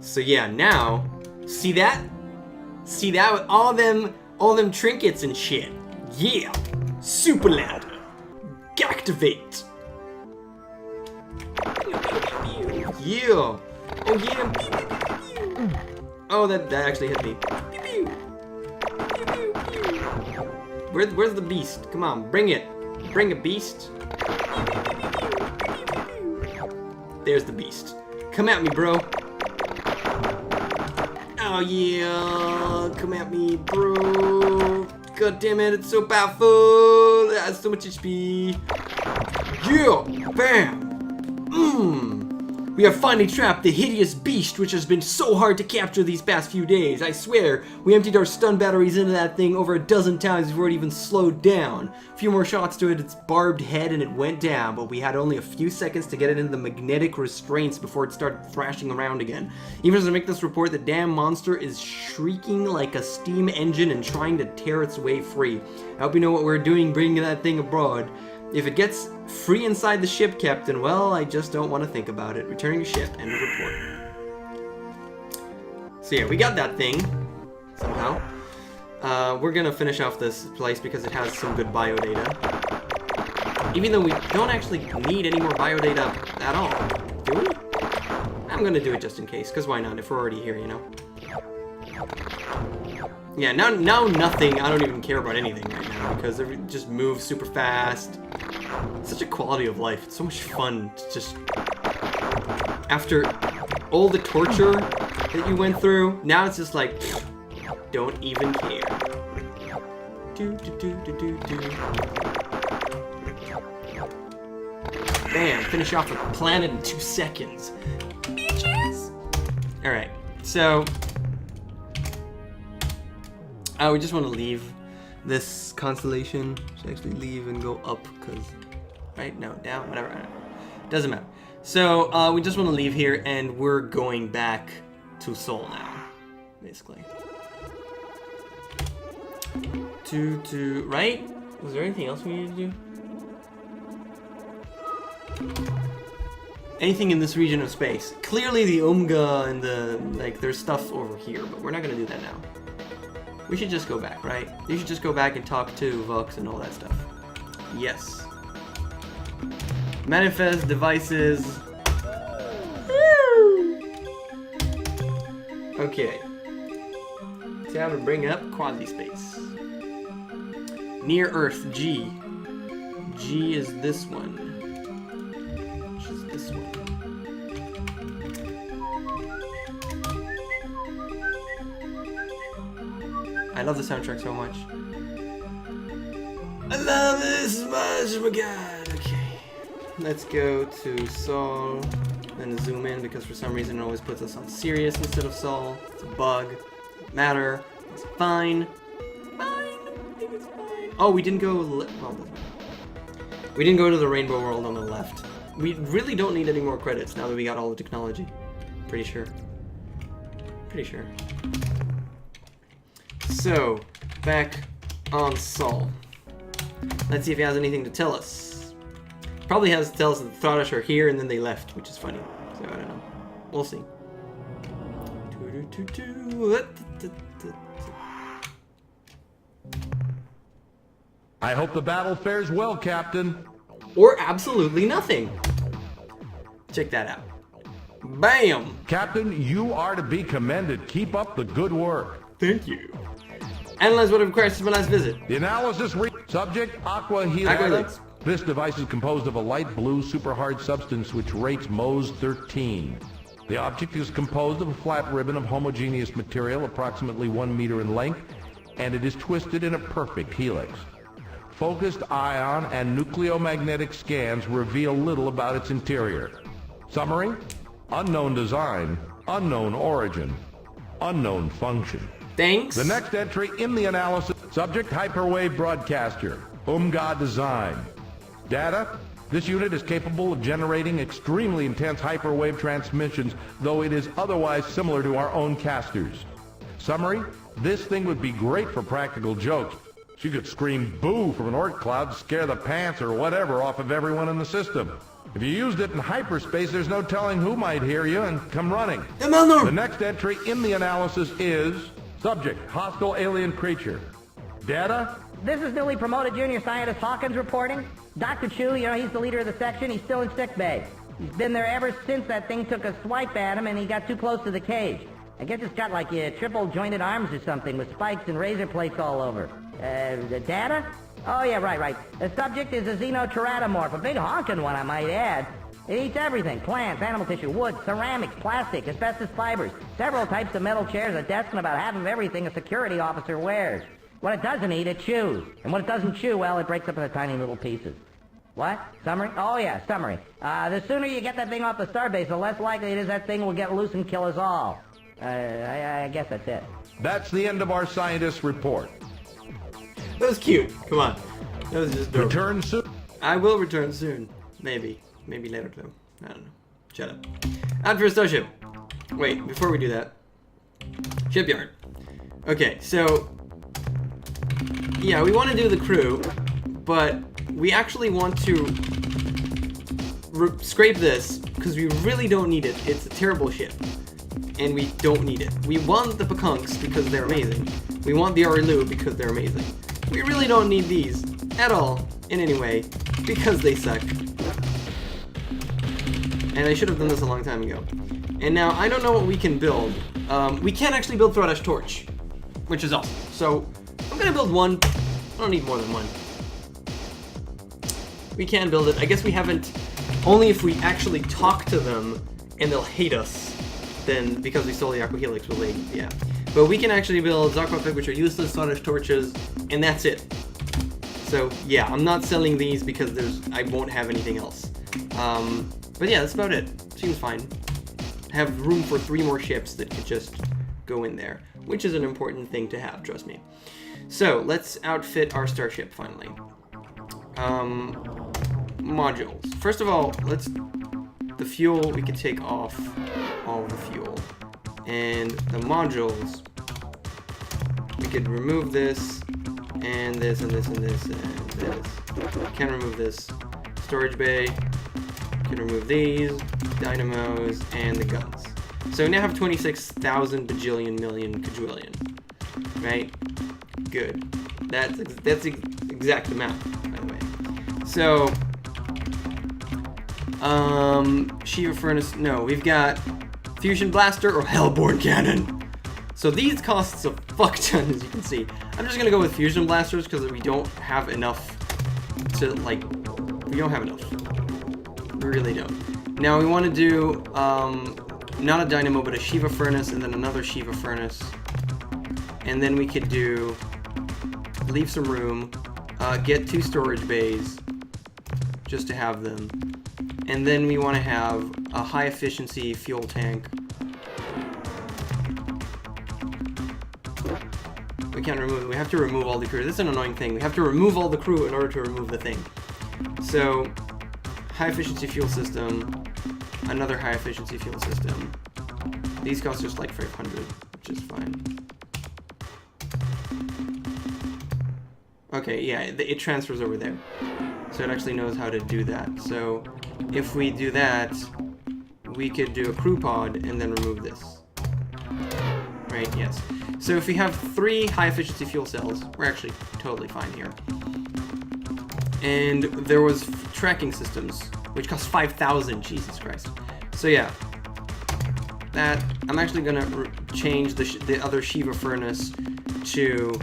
So yeah, now, see that? See that with all them trinkets and shit. Yeah, super lander. Activate. Yeah. Oh yeah. Oh, that actually hit me. Where's the beast? Come on, bring it. Bring a beast. There's the beast. Come at me, bro. Oh yeah, come at me, bro. God damn it, it's so powerful. That's so much HP. Yeah, bam. We have finally trapped the hideous beast which has been so hard to capture these past few days. I swear, we emptied our stun batteries into that thing over a dozen times before it even slowed down. A few more shots to its barbed head and it went down, but we had only a few seconds to get it into the magnetic restraints before it started thrashing around again. Even as I make this report, the damn monster is shrieking like a steam engine and trying to tear its way free. I hope you know what we're doing bringing that thing abroad. If it gets free inside the ship, Captain, well, I just don't want to think about it. Returning to ship. End of report. So yeah, we got that thing. Somehow. We're gonna finish off this place because it has some good biodata. Even though we don't actually need any more biodata at all. Do we? I'm gonna do it just in case, because why not, if we're already here, you know? Yeah, now nothing, I don't even care about anything right now, because it just moves super fast. It's such a quality of life. It's so much fun to just... After all the torture that you went through, now it's just like, don't even care. Bam, finish off a planet in 2 seconds. Bitches! Alright, so... we just want to leave this constellation. Should actually leave and go up, because... Right? No, down, whatever. Doesn't matter. So, we just want to leave here, and we're going back to Sol now, basically. Right? Was there anything else we needed to do? Anything in this region of space. Clearly the Omega and the, like, there's stuff over here, but we're not going to do that now. We should just go back, right? You should just go back and talk to VUX and all that stuff. Yes. Manifest devices. Okay. So I'm gonna bring up quasi-space. Near Earth, G. G is this one. Which is this one. I love the soundtrack so much. I love this much, oh my god. Okay. Let's go to Sol. Then zoom in because for some reason it always puts us on Sirius instead of Sol. It's a bug. Doesn't matter. It's fine. I think it's fine. Oh, we didn't go... Well, we didn't go to the rainbow world on the left. We really don't need any more credits now that we got all the technology. Pretty sure. Pretty sure. So, back on Sol. Let's see if he has anything to tell us. Probably has to tell us that the Thraddash are here and then they left, which is funny. So, I don't know. We'll see. I hope the battle fares well, Captain. Or absolutely nothing. Check that out. Bam! Captain, you are to be commended. Keep up the good work. Thank you. Analyze what it requires from my last visit. The analysis subject, Aqua Helix. Aqua Helix. This device is composed of a light blue super hard substance which rates Mohs 13. The object is composed of a flat ribbon of homogeneous material approximately 1 meter in length, and it is twisted in a perfect helix. Focused ion and nucleomagnetic scans reveal little about its interior. Summary: unknown design, unknown origin, unknown function. Thanks. The next entry in the analysis, subject hyperwave broadcaster, Umga design. Data: this unit is capable of generating extremely intense hyperwave transmissions, though it is otherwise similar to our own casters. Summary: this thing would be great for practical jokes. She could scream boo from an orc cloud to scare the pants or whatever off of everyone in the system. If you used it in hyperspace, there's no telling who might hear you and come running. The Melnorme! The next entry in the analysis is subject, hostile alien creature. Data: This is newly promoted junior scientist Hawkins reporting. Dr. Chu, he's the leader of the section. He's still in sick bay. He's been there ever since that thing took a swipe at him and he got too close to the cage. I guess it's got like triple jointed arms or something with spikes and razor plates all over. The data? Oh yeah, right. The subject is a xenoterratomorph, a big honking one I might add. It eats everything: plants, animal tissue, wood, ceramics, plastic, asbestos fibers, several types of metal chairs, a desk, and about half of everything a security officer wears. What it doesn't eat, it chews. And what it doesn't chew, well, it breaks up into tiny little pieces. What? Summary? Oh yeah, summary. The sooner you get that thing off the starbase, the less likely it is that thing will get loose and kill us all. I guess that's it. That's the end of our scientist report. That was cute. Come on. That was just dope. Return soon. I will return soon. Maybe. Maybe later though. I don't know. Shut up. Out for a starship. Wait, before we do that. Shipyard. Okay, so... yeah, we want to do the crew, but we actually want to scrape this because we really don't need it. It's a terrible ship. And we don't need it. We want the Pekunks because they're amazing. We want the Arilu because they're amazing. We really don't need these at all, in any way, because they suck. And I should have done this a long time ago. And now, I don't know what we can build. We can actually build Thraddash Torch, which is awesome. So, I'm gonna build one. I don't need more than one. We can build it. I guess we haven't... only if we actually talk to them and they'll hate us. Then, because we stole the Aqua Helix, will they? Yeah. But we can actually build Zakwafic, which are useless Thraddash torches, and that's it. So, yeah, I'm not selling these because I won't have anything else. But yeah, that's about it. Seems fine. I have room for 3 more ships that could just go in there, which is an important thing to have, trust me. So, let's outfit our starship, finally. Modules. First of all, the fuel, we could take off all the fuel. And the modules, we could remove this, and this, and this, and this, and this. Can remove this storage bay. Can remove these, dynamos, and the guns. So we now have 26,000 bajillion million quadrillion. Right? Good. That's the exact amount, by the way. So, Shiva Furnace, no, we've got Fusion Blaster or Hellborn Cannon. So these costs a fuck ton, as you can see. I'm just gonna go with Fusion Blasters because we don't have enough to, like, we don't have enough. We really don't. Now we want to do, not a Dynamo, but a Shiva Furnace and then another Shiva Furnace. And then we could do, leave some room, get 2 storage bays, just to have them. And then we want to have a high efficiency fuel tank. can't remove it. We have to remove all the crew. This is an annoying thing. We have to remove all the crew in order to remove the thing. So, high efficiency fuel system, another high efficiency fuel system. These cost just like 500, which is fine. Okay, yeah, it transfers over there. So it actually knows how to do that. So if we do that, we could do a crew pod and then remove this. Right, yes. So if we have 3 high efficiency fuel cells, we're actually totally fine here. And there was tracking systems, which cost 5,000, Jesus Christ. So yeah, that, I'm actually gonna change the other Shiva furnace to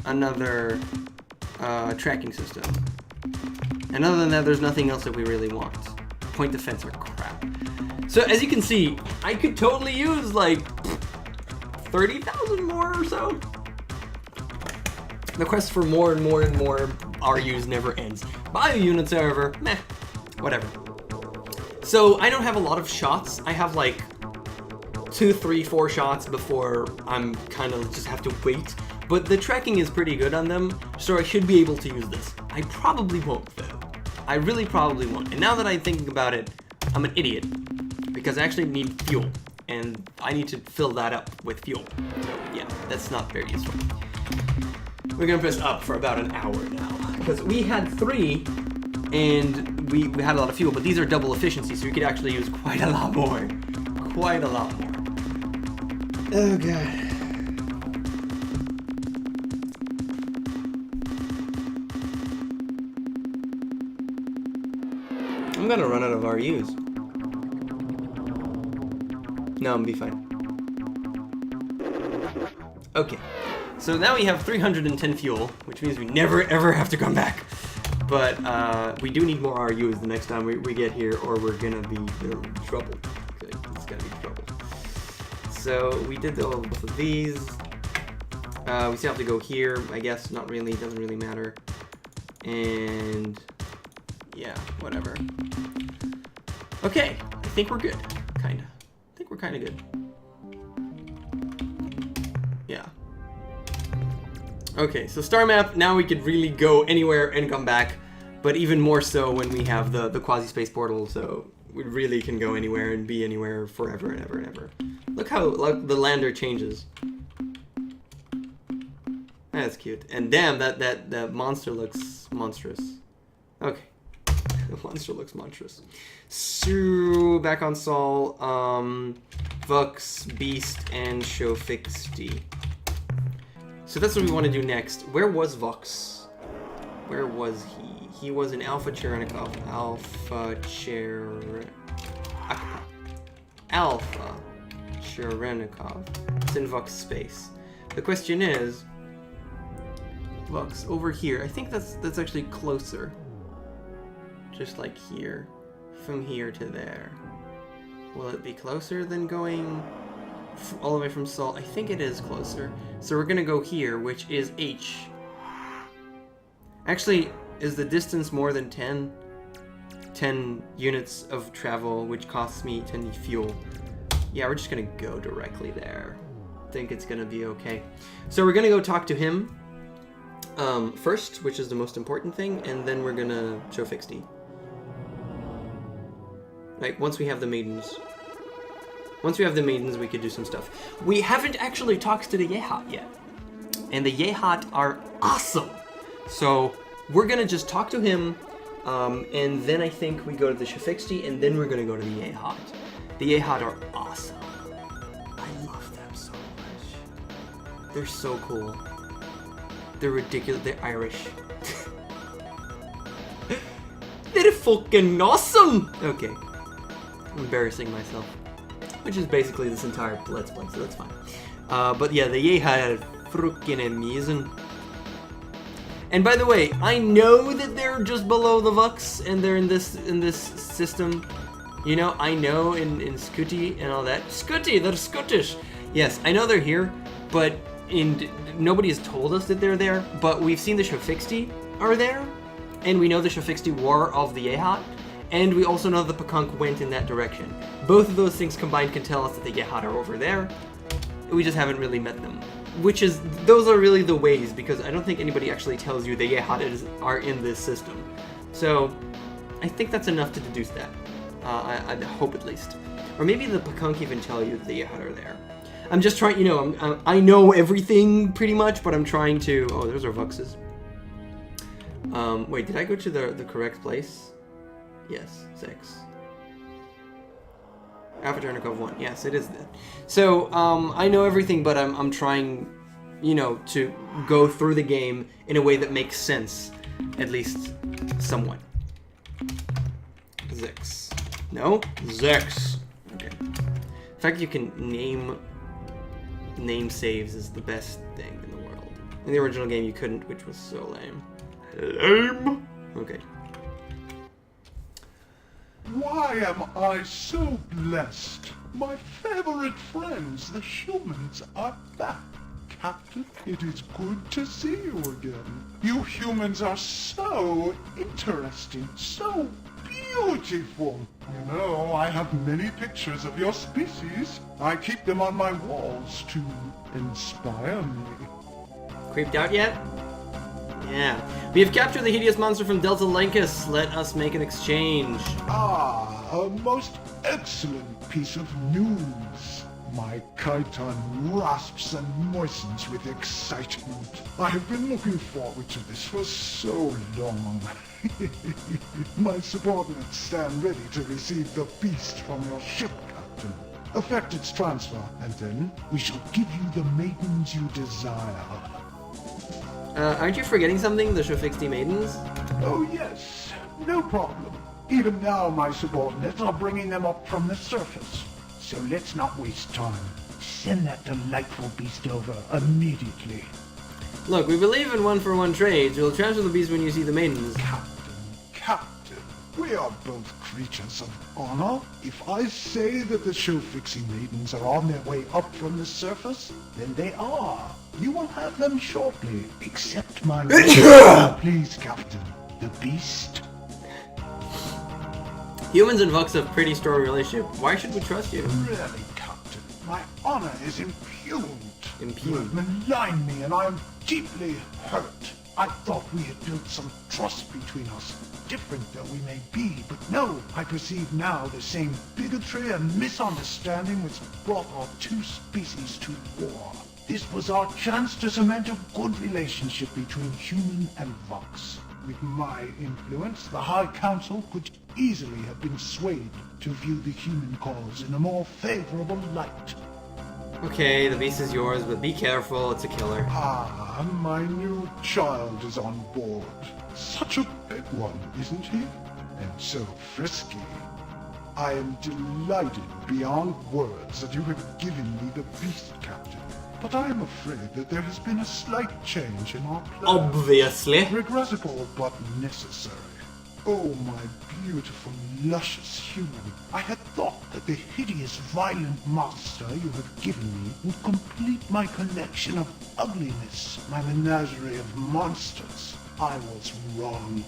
another tracking system. And other than that, there's nothing else that we really want. Point defense are crap. So as you can see, I could totally use like 30,000 more or so. The quest for more and more and more RUs never ends. Bio units, however, meh, whatever. So I don't have a lot of shots. I have like 2, 3, 4 shots before I'm kind of just have to wait. But the tracking is pretty good on them, so I should be able to use this. I probably won't though. I really probably won't. And now that I'm thinking about it, I'm an idiot. Because I actually need fuel. And I need to fill that up with fuel. So yeah, that's not very useful. We're gonna press up for about an hour now. Because we had 3, and we had a lot of fuel, but these are double efficiency, so we could actually use quite a lot more. Quite a lot more. Oh god. I'm gonna run out of RUs. No, I'm be fine. Okay, so now we have 310 fuel, which means we never ever have to come back. But we do need more RUs the next time we get here, or we're gonna be in trouble. Okay, it's gonna be trouble. So we did all of these. We still have to go here, I guess. Not really, doesn't really matter. And yeah, whatever. Okay, I think we're good, kinda. I think we're kinda good. Yeah. Okay, so star map, now we could really go anywhere and come back, but even more so when we have the quasi-space portal, so we really can go anywhere and be anywhere forever and ever and ever. Look how the lander changes. That's cute. And damn, that monster looks monstrous. Okay. The monster looks monstrous. So, back on Sol, VUX Beast and Shofixti. So that's what we want to do next. Where was VUX? Where was he? He was in Alpha Cherenikov. Alpha Cherenikov. It's in VUX space. The question is, VUX over here. I think that's actually closer. Just like here. From here to there. Will it be closer than going all the way from Sol? I think it is closer. So we're gonna go here, which is H. Actually, is the distance more than 10? 10 units of travel, which costs me 10 fuel. Yeah, we're just gonna go directly there. I think it's gonna be okay. So we're gonna go talk to him first, which is the most important thing, and then we're gonna Shofixti. Like, once we have the maidens. Once we have the maidens, we could do some stuff. We haven't actually talked to the Yehat yet. And the Yehat are awesome! So, we're gonna just talk to him, and then I think we go to the Shofixti, and then we're gonna go to the Yehat. The Yehat are awesome. I love them so much. They're so cool. They're ridiculous. They're Irish. They're fucking awesome! Okay. I'm embarrassing myself. Which is basically this entire Let's Play, so that's fine. But yeah, the Yehat are freaking amazing. And by the way, I know that they're just below the VUX and they're in this system. You know, I know in Scooty and all that. Scooty, they're Scottish! Yes, I know they're here, but nobody has told us that they're there, but we've seen the Shofixti are there, and we know the Shofixti were of the Yehat, and we also know the Pakunk went in that direction. Both of those things combined can tell us that the Yehat are over there. We just haven't really met them. which is, those are really the ways, because I don't think anybody actually tells you the Yehadas are in this system. So, I think that's enough to deduce that. I hope at least. Or maybe the Pakunk even tell you that the Yehad are there. I'm just trying, you know, I know everything pretty much, but I'm trying to... Oh, those are VUXes. Wait, did I go to the correct place? Yes, ZEX. Alpha Ternikov 1. Yes, it is that. So, I know everything, but I'm trying, you know, to go through the game in a way that makes sense. At least, somewhat. ZEX. No? ZEX. Okay. The fact you can name saves is the best thing in the world. In the original game, you couldn't, which was so lame. Lame? Okay. Why am I so blessed? My favorite friends, the humans, are back. Captain, it is good to see you again. You humans are so interesting, so beautiful. You know, I have many pictures of your species. I keep them on my walls to inspire me. Creeped out yet? Yeah. We have captured the hideous monster from Delta Lankus. Let us make an exchange. Ah, a most excellent piece of news. My chiton rasps and moistens with excitement. I have been looking forward to this for so long. My subordinates stand ready to receive the beast from your ship, Captain. Effect its transfer, and then we shall give you the maidens you desire. Aren't you forgetting something? The Shofixti maidens? Oh yes, no problem. Even now my subordinates are bringing them up from the surface. So let's not waste time. Send that delightful beast over immediately. Look, we believe in one-for-one trades. We'll transfer the beast when you see the maidens. Captain, we are both creatures of honor. If I say that the Shofixti maidens are on their way up from the surface, then they are. You will have them shortly. Accept my word. Please, Captain. The beast. Humans and VUX have a pretty strong relationship. Why should we trust you? Really, Captain, my honor is impugned. You Impugned? have maligned me, and I am deeply hurt. I thought we had built some trust between us, different though we may be, but no, I perceive now the same bigotry and misunderstanding which brought our two species to war. This was our chance to cement a good relationship between human and VUX. With my influence, the High Council could easily have been swayed to view the human cause in a more favorable light. Okay, the beast is yours, but be careful, it's a killer. Ah, my new child is on board. Such a big one, isn't he? And so frisky. I am delighted beyond words that you have given me the beast, Captain. But I am afraid that there has been a slight change in our plans. Obviously. Regrettable, but necessary. Oh, my beautiful, luscious human. I had thought that the hideous, violent monster you have given me would complete my collection of ugliness, my menagerie of monsters. I was wrong.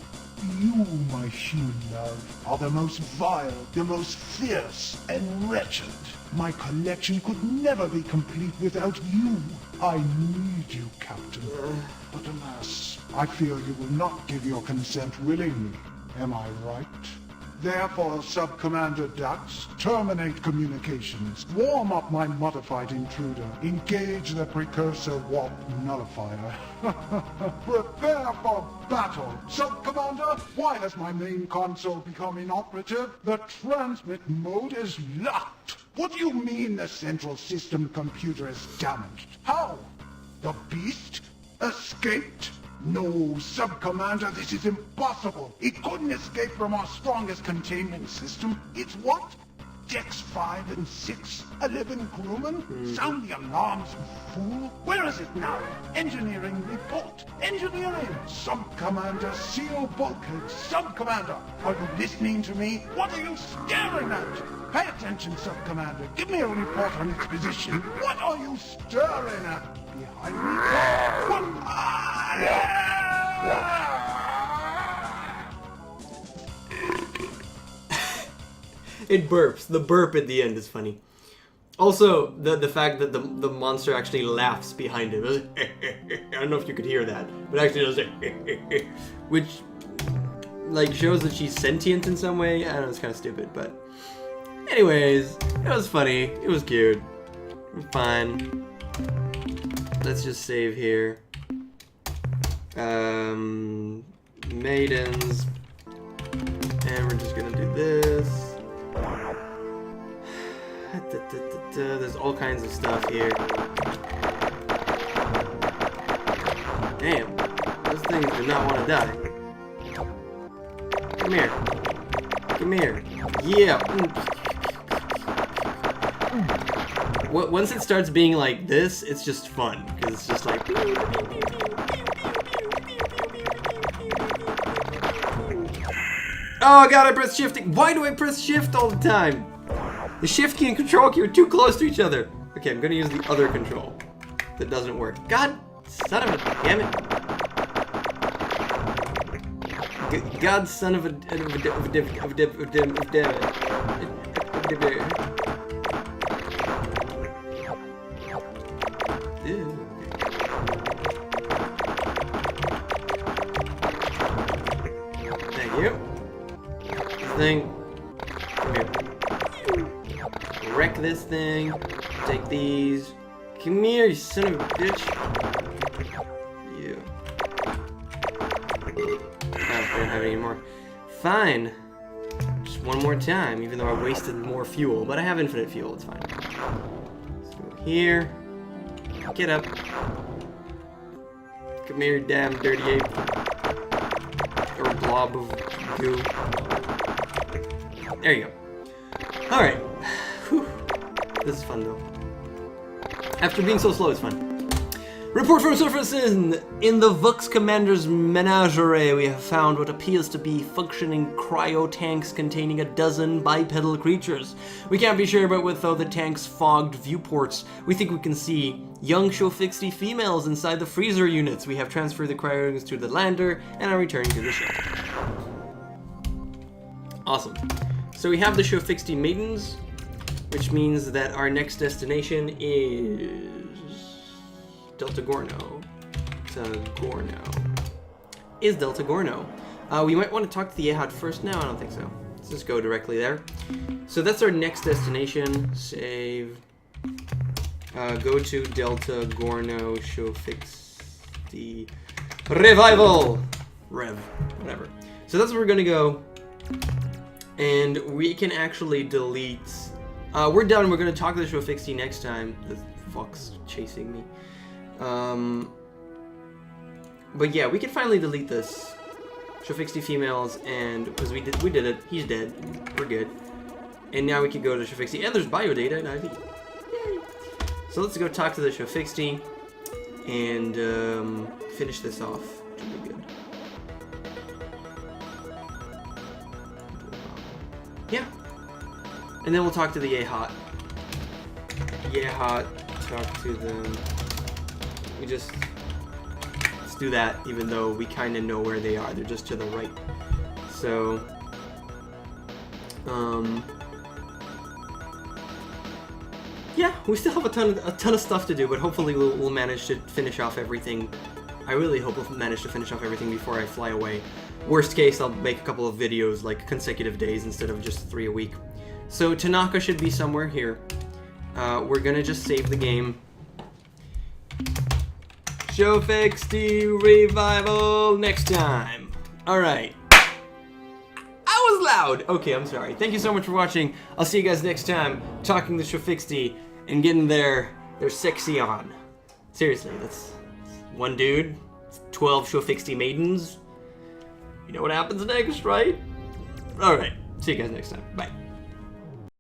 You, my human love, are the most vile, the most fierce, and wretched. My collection could never be complete without you. I need you, Captain. But alas, I fear you will not give your consent willingly. Am I right? Therefore, Sub-Commander Dax, terminate communications. Warm up my modified intruder. Engage the precursor warp nullifier. Prepare for battle. Sub-Commander, why has my main console become inoperative? The transmit mode is locked. What do you mean the central system computer is damaged? How? The beast escaped? No, Sub-Commander, this is impossible. It couldn't escape from our strongest containment system. It's what? Decks 5 and 6? 11 crewmen? Sound the alarms, you fool. Where is it now? Engineering report. Engineering. Sub-Commander, seal bulkhead. Sub-Commander, are you listening to me? What are you staring at? Pay attention, Sub-Commander. Give me a report on its position. What are you staring at? Behind me? What? It burps. The burp at the end is funny. Also, the fact that the monster actually laughs behind him. I don't know if you could hear that, but actually does it, which like shows that she's sentient in some way. I don't know, it's kind of stupid, but anyways, it was funny. It was cute. Fine. Let's just save here. Maidens, and we're just gonna do this. There's all kinds of stuff here. Damn, those things do not want to die. Come here. Come here. Yeah. Once it starts being like this, it's just fun, because it's just like... Oh god, I pressed shift. Why do I press shift all the time? The shift key and control key are too close to each other. Okay, I'm gonna use the other control. That doesn't work. God, son of a damn it. God, son of a damn it. Thank you. This thing. Come here. Wreck this thing. Take these. Come here, you son of a bitch. You. Oh, I don't have any more. Fine. Just one more time, even though I wasted more fuel. But I have infinite fuel, it's fine. Let's go here. Get up. Come here, damn dirty ape. Or blob of goo. There you go. Alright. This is fun though. After being so slow, it's fun. Report from surface in the VUX Commander's menagerie, we have found what appears to be functioning cryo-tanks containing a dozen bipedal creatures. We can't be sure, but with the tank's fogged viewports, we think we can see young Shofixti females inside the freezer units. We have transferred the cryo to the lander and are returning to the ship. Awesome. So we have the Shofixti maidens, which means that our next destination is Delta Gorno. Is Delta Gorno. We might want to talk to the Ahad first. No, I don't think so. Let's just go directly there. So that's our next destination. Save. Go to Delta Gorno Shofixti Revival. Rev. Whatever. So that's where we're going to go. And we can actually delete... we're done. We're going to talk to the Shofixti next time. The VUX chasing me. But yeah, we can finally delete this. Shofixti females, and because we did it. He's dead. We're good. And now we can go to Shofixti. And there's biodata and IV. Yay! So let's go talk to the Shofixti and finish this off. Which will be good. Yeah. And then we'll talk to the Ahad. Talk to them. Let's do that, even though we kind of know where they are. They're just to the right. So, yeah, we still have a ton of stuff to do, but hopefully we'll manage to finish off everything. I really hope we'll manage to finish off everything before I fly away. Worst case, I'll make a couple of videos, like consecutive days instead of just 3 a week. So Tanaka should be somewhere here. We're gonna just save the game. Shofixti Revival next time. Alright. I was loud! Okay, I'm sorry. Thank you so much for watching. I'll see you guys next time, talking to Shofixti and getting their sexy on. Seriously, that's one dude, 12 Shofixti maidens. You know what happens next, right? Alright, see you guys next time. Bye.